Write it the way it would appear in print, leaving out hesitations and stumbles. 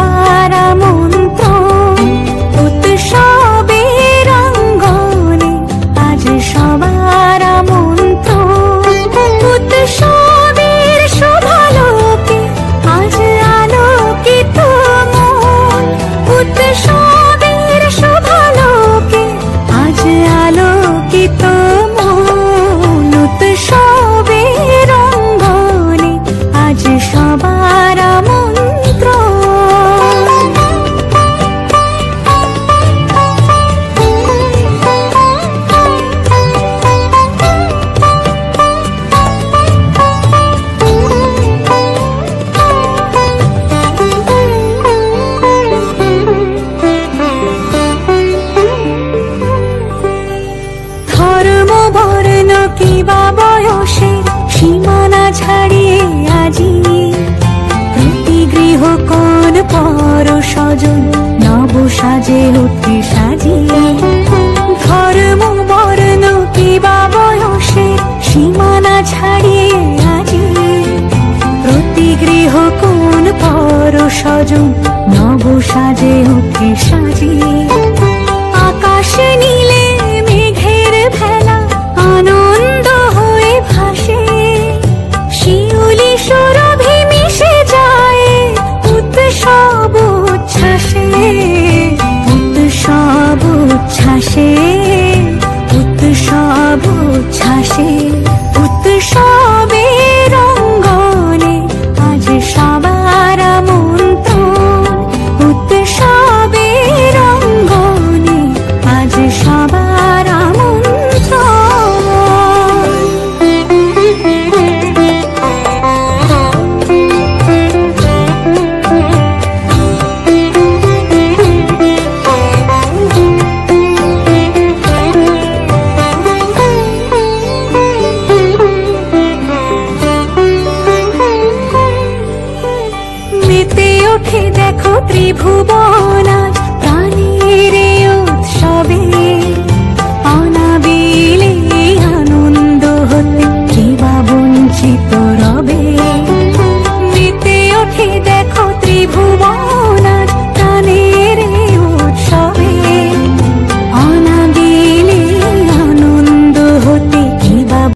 সবার আমন্ত্রণ, উৎসবের অঙ্গনে আজ সবার আমন্ত্রণ। উৎসবের শুভালোকে আজ আলোকিত মন, উৎসবের শুভালোকে আজ আলোকিত মন। উৎসবের অঙ্গনে আজ সবার আমন্ত্রণ। ধর্ম বর্ণ কিবা বয়সের সীমানা ছাড়িয়ে আজি প্রতি গৃহ কোন পর স্বজন নব সাজে উঠে সাজিয়ে। ধর্ম বর্ণ কিবা বয়সের সীমানা ছাড়িয়ে আজি প্রতি গৃহ কোন পর স্বজন নব সাজে উঠে সাজিয়ে। আকাশ নীলে মেঘের ভেলা আনন্দ হয়ে ভাসে, শিউলি সুরভি মিশে যায় উৎসব উচ্ছ্বাসে। উৎসব উচ্ছ্বাসে, উৎসব উচ্ছ্বাসে। উৎসবের অঙ্গনে আজ সবার আমন্ত্রণ, উৎসবের অঙ্গনে আজ সবার মেতে ওঠে দেখো ত্রিভুবন আজ প্রাণের